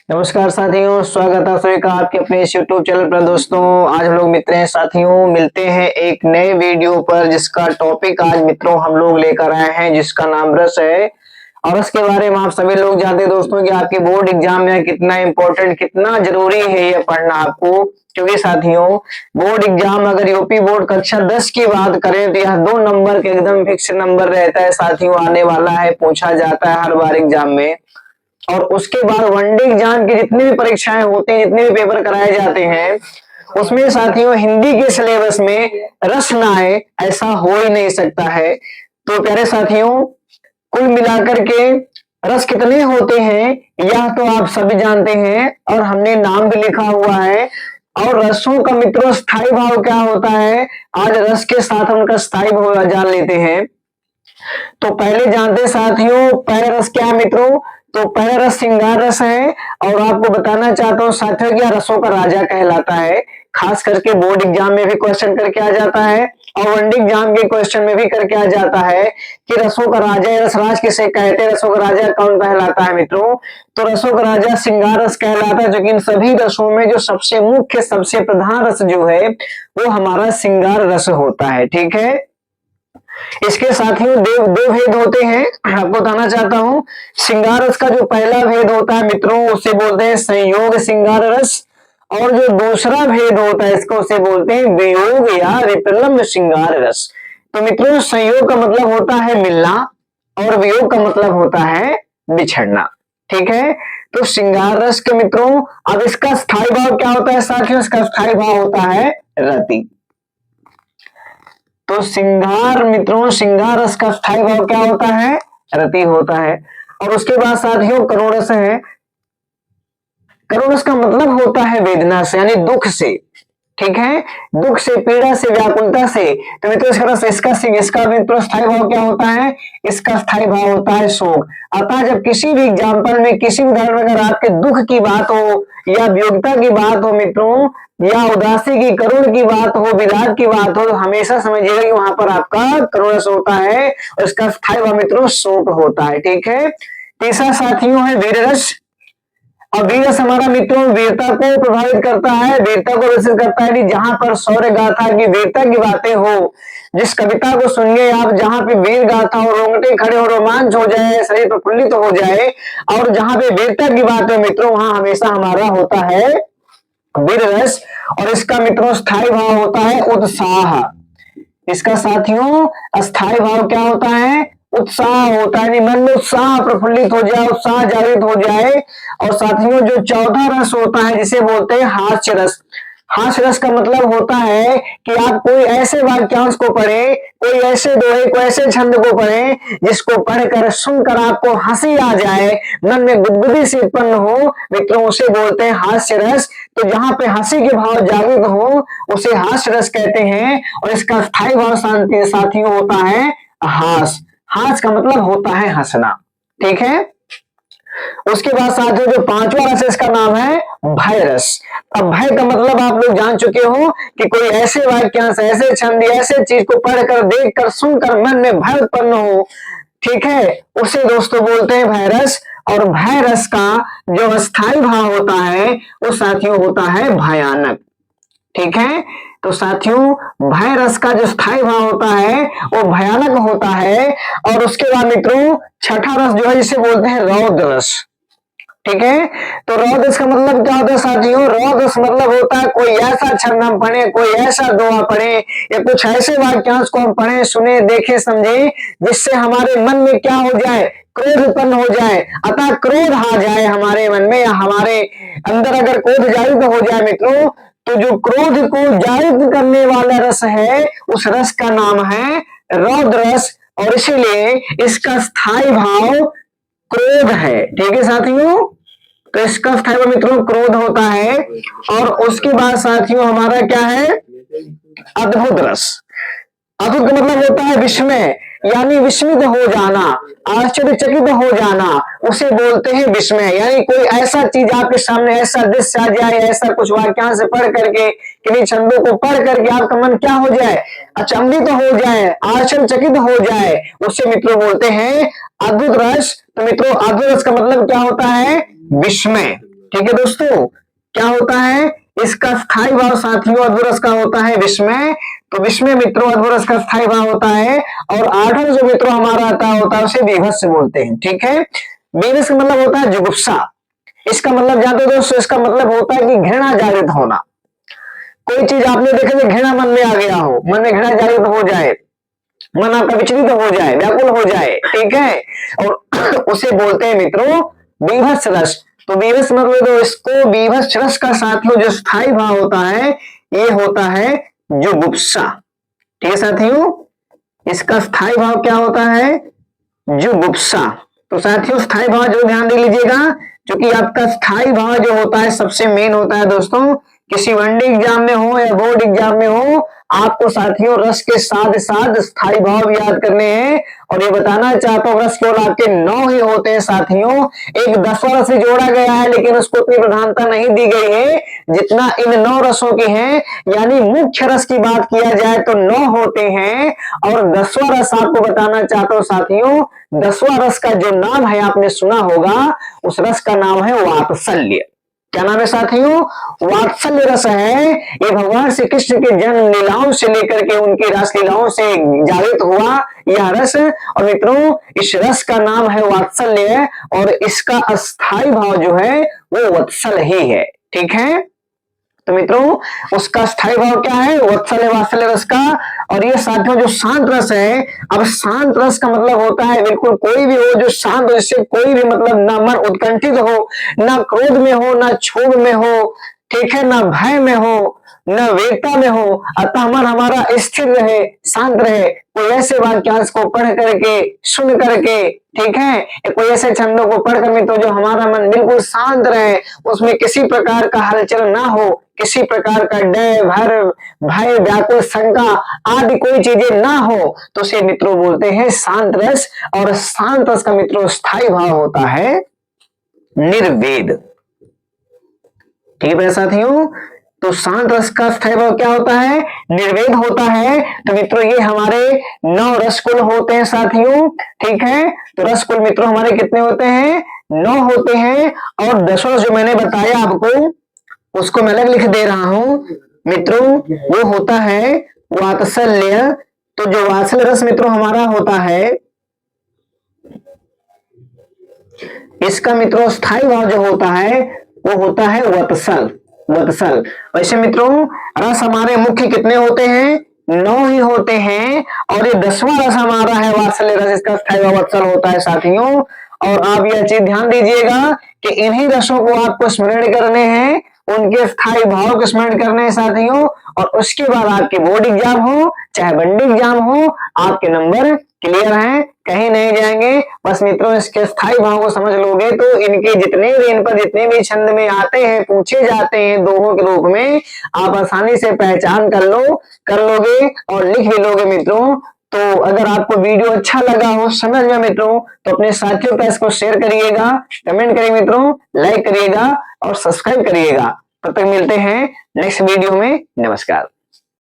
नमस्कार साथियों, स्वागत है सभी का आपके अपने इस यूट्यूब चैनल पर। दोस्तों आज हम लोग मित्र हैं साथियों, मिलते हैं एक नए वीडियो पर जिसका टॉपिक आज मित्रों हम लोग लेकर आए हैं, जिसका नाम रस है। और इसके बारे में आप सभी लोग जानते हैं दोस्तों कि आपके बोर्ड एग्जाम में कितना इंपॉर्टेंट, कितना जरूरी है ये पढ़ना आपको। क्योंकि साथियों बोर्ड एग्जाम अगर यूपी बोर्ड कक्षा 10 की बात करें तो यह 2 नंबर के एकदम फिक्स नंबर रहता है साथियों, आने वाला है, पूछा जाता है हर बार एग्जाम में। और उसके बाद वनडे एग्जाम की जितनी भी परीक्षाएं होती हैं, जितने भी पेपर कराए जाते हैं, उसमें साथियों हिंदी के सिलेबस में रस ना आए ऐसा हो ही नहीं सकता है। तो प्यारे साथियों, कुल मिलाकर के रस कितने होते हैं यह तो आप सभी जानते हैं और हमने नाम भी लिखा हुआ है। और रसों का मित्रों स्थायी भाव क्या होता है, आज रस के साथ उनका स्थायी भाव जान लेते हैं। तो पहले जानते साथियों पहला रस क्या है मित्रों, तो पहला रस श्रृंगार रस है। और आपको बताना चाहता हूं साथियों कि यह रसों का राजा कहलाता है। खास करके बोर्ड एग्जाम में भी क्वेश्चन करके आ जाता है और वनडे एग्जाम के क्वेश्चन में भी करके आ जाता है कि रसों का राजा या रसराज किसे कहते हैं, रसों का राजा कौन कहलाता है मित्रों। तो रसों का राजा श्रृंगार रस कहलाता है, जो कि इन सभी रसों में जो सबसे मुख्य, सबसे प्रधान रस जो है वो हमारा श्रृंगार रस होता है। ठीक है, इसके साथियों दो भेद होते हैं, आपको बताना चाहता हूं। श्रृंगार रस का जो पहला भेद होता है मित्रों उसे बोलते हैं संयोग श्रृंगार रस, और जो दूसरा भेद होता है इसको उसे बोलते हैं वियोग या विप्रलंब श्रृंगार रस। तो मित्रों संयोग का मतलब होता है मिलना और वियोग का मतलब होता है बिछड़ना। ठीक है, तो श्रृंगार रस के मित्रों अब इसका स्थायी भाव क्या होता है साथियों, इसका स्थायी भाव होता है रति। तो श्रृंगार मित्रों श्रृंगार रस का स्थायी भाव क्या होता है, रति होता है। और उसके बाद साथियों करुण रस है। करुण रस का मतलब होता है वेदना से, यानी दुख से। ठीक है, दुख से, पीड़ा से, व्याकुलता से। तो मित्रों इसका मित्रों स्थायी भाव क्या होता है, इसका स्थायी भाव होता है शोक। अतः जब किसी भी एग्जाम्पल में, किसी भी उदाहरण में अगर आपके दुख की बात हो या वियोगिता की बात हो मित्रों, या उदासी की, करुण की बात हो, विलाप की बात हो, तो हमेशा समझिएगा कि वहां पर आपका करुण रस होता है और इसका स्थायी भाव मित्रों शोक होता है। ठीक है, तीसरा साथियों है वीर रस। और वीर रस हमारा मित्रों वीरता को प्रभावित करता है, वीरता को विकसित करता है। जहां पर शौर्य गाथा की, वीरता की बातें हो, जिस कविता को सुनिए आप, जहां पे वीर गाथा हो, रोंगटे खड़े हो, रोमांच हो जाए, शरीर प्रफुल्लित हो जाए, और जहां पे वीरता की बात हो मित्रों वहां हमेशा हमारा होता है वीर रस। और इसका मित्रों स्थायी भाव होता है उत्साह। इसका साथियों स्थायी भाव क्या होता है, उत्साह होता है। मन में उत्साह प्रफुल्लित हो जाए, उत्साह जागृत हो जाए। और साथियों जो चौथा रस होता है जिसे बोलते हैं हास्य रस। हास्य रस का मतलब होता है कि आप कोई ऐसे वाक्यांश को पढ़े, कोई ऐसे दोहे को, ऐसे छंद को पढ़े जिसको पढ़कर, सुनकर आपको हंसी आ जाए, मन में गुदगुदी से उत्पन्न हो मित्रों, उसे बोलते हैं हास्य रस। तो जहां पे हंसी के भाव जागृत हो उसे हास्य रस कहते हैं। और इसका स्थायी भाव शांति साथियों होता है हास। हास का मतलब होता है हंसना। ठीक है, उसके बाद साथियों जो पांचवा रस इसका नाम है भय रस। अब भय का मतलब आप लोग जान चुके हो कि कोई ऐसे वाक्यांश, ऐसे छंद, ऐसे चीज को पढ़कर, देखकर, सुनकर मन में भय उत्पन्न हो, ठीक है, उसे दोस्तों बोलते हैं भय रस। और भय रस का जो अस्थायी भाव होता है वो साथियों होता है भयानक। ठीक है, तो साथियों भय रस का जो स्थायी भाव होता है वो भयानक होता है। और उसके बाद मित्रों छठा रस जो है जिसे बोलते हैं रौद्र रस। ठीक है, तो रौद्र रस का मतलब क्या होता है साथियों, रौद्र रस मतलब होता है कोई ऐसा छंद हम पढ़े, कोई ऐसा दोहा पढ़े, या कुछ ऐसे वाक्यांश को हम पढ़े, सुने, देखे, समझे, जिससे हमारे मन में क्या हो जाए, क्रोध उत्पन्न हो जाए। अतः क्रोध आ जाए हमारे मन में, या हमारे अंदर अगर क्रोध जागृत हो जाए मित्रों, तो जो क्रोध को जागृत करने वाला रस है उस रस का नाम है रौद्र रस। और इसीलिए इसका स्थायी भाव क्रोध है। ठीक है साथियों, तो इसका स्थायी भाव मित्रों क्रोध होता है। और उसके बाद साथियों हमारा क्या है, अद्भुत रस। अद्भुत का मतलब होता है विस्मय, यानी विस्मित हो जाना, आश्चर्यचकित हो जाना, उसे बोलते हैं विस्मय। यानी कोई ऐसा चीज आपके सामने, ऐसा दृश्य आ जाए, ऐसा कुछ वाक्यांश पढ़ करके, किन्हीं छंदों को पढ़ करके आपका मन क्या हो जाए, अचंभित हो जाए, आश्चर्यचकित हो जाए, उसे मित्रों बोलते हैं अद्भुत रस। तो मित्रों अद्भुत रस का मतलब क्या होता है, विस्मय। ठीक है दोस्तों, क्या होता है इसका स्थायी भाव साथियों अध्वरस का होता है विस्मय। तो विस्मय मित्रों अध्वरस का स्थायी भाव होता है। और आठवां जो मित्रों हमारा आता होता है उसे बीभत्स बोलते हैं। ठीक है, बीभत्स का मतलब होता है जुगुप्सा। इसका मतलब जानते हो दोस्तों, इसका मतलब होता है कि घृणा जागृत होना। कोई चीज आपने देखा कि घृणा मन में आ गया हो, मन में घृणा जागृत हो जाए, मन आपका विचलित हो जाए, व्याकुल हो जाए, ठीक है, और उसे बोलते हैं मित्रों बीभत्स रस। तो बीभत्स मतलब तो इसको बीभत्स रस का साथियों जो स्थायी भाव होता है ये होता है जुगुप्सा। ठीक है साथियों, इसका स्थायी भाव क्या होता है जुगुप्सा। तो साथियों स्थायी भाव जो ध्यान दे लीजिएगा, क्योंकि आपका स्थायी भाव जो होता है सबसे मेन होता है दोस्तों। किसी वनडे एग्जाम में हो या बोर्ड एग्जाम में हो, आपको साथियों रस के साथ साथ स्थायी भाव याद करने हैं। और ये बताना चाहता हूं रस केवल आपके 9 ही होते हैं साथियों। एक 10वां रस भी जोड़ा गया है लेकिन उसको उतनी प्रधानता नहीं दी गई है जितना इन 9 रसों की है। यानी मुख्य रस की बात किया जाए तो 9 होते हैं। और 10वां रस आपको बताना चाहता हूं साथियों, 10वां रस का जो नाम है आपने सुना होगा, उस रस का नाम है वात्सल्य। क्या नाम है साथियों, वात्सल्य रस है। ये भगवान श्री कृष्ण के जन्म लीलाओं से लेकर के उनकी रास लीलाओं से जागृत हुआ यह रस। और मित्रों इस रस का नाम है वात्सल्य और इसका अस्थाई भाव जो है वो वत्सल ही है। ठीक है, तो मित्रों उसका स्थायी भाव क्या है वत्सल्य वात्सल्य रस का। और ये साथियों जो शांत रस है, अब शांत रस का मतलब होता है बिल्कुल कोई भी हो जो शांत, जिससे कोई भी मतलब ना मन उत्कंठित हो, ना क्रोध में हो, ना क्षोभ में हो, ठीक है, ना भय में हो, न वीरता में हो, अतः मन हमारा स्थिर रहे, शांत रहे। कोई ऐसे वाक्यांश को पढ़ करके सुन करके, ठीक है, कोई ऐसे छंदों को पढ़कर मित्रों जो हमारा मन बिल्कुल शांत रहे, उसमें किसी प्रकार का हलचल ना हो, किसी प्रकार का डर भय व्याकुल शंका आदि कोई चीजें ना हो, तो उसे मित्रों बोलते हैं शांत रस। और शांत रस का मित्रों स्थायी भाव होता है निर्वेद। ठीक है साथियों, तो शांत रस का स्थायी भाव क्या होता है निर्वेद होता है। तो मित्रों ये हमारे 9 रसकुल होते हैं साथियों। ठीक है, तो रसकुल मित्रों हमारे कितने होते हैं 9 होते हैं। और 10वां जो मैंने बताया आपको उसको मैं अलग लिख दे रहा हूं मित्रों, वो होता है वात्सल्य। तो जो वात्सल्य रस मित्रों हमारा होता है इसका मित्रों स्थायी भाव जो होता है वो होता है वत्सल। वत्सल वैसे मित्रों रस हमारे मुख्य कितने होते हैं 9 ही होते हैं। और ये 10वां रस हमारा है वात्सल्य रस, इसका स्थायी भाव वत्सल होता है साथियों। और आप यह चीज ध्यान दीजिएगा कि इन्हीं रसों को आपको स्मरण करने हैं, उनके स्थायी भाव को स्मरण करने हैं साथियों। और उसके बाद आपके बोर्ड एग्जाम हो चाहे वनडे एग्जाम हो, आपके नंबर क्लियर हैं, कहीं नहीं जाएंगे। बस मित्रों इसके स्थायी भाव को समझ लोगे तो इनके जितने भी इन पर जितने भी छंद में आते हैं पूछे जाते हैं दोहों के रूप में, आप आसानी से पहचान कर लोगे और लिख भी लोगे मित्रों। तो अगर आपको वीडियो अच्छा लगा हो समझ में मित्रों तो अपने साथियों के इसको शेयर करिएगा, कमेंट करिए मित्रों, लाइक करिएगा और सब्सक्राइब करिएगा। तब तक मिलते हैं नेक्स्ट वीडियो में। नमस्कार।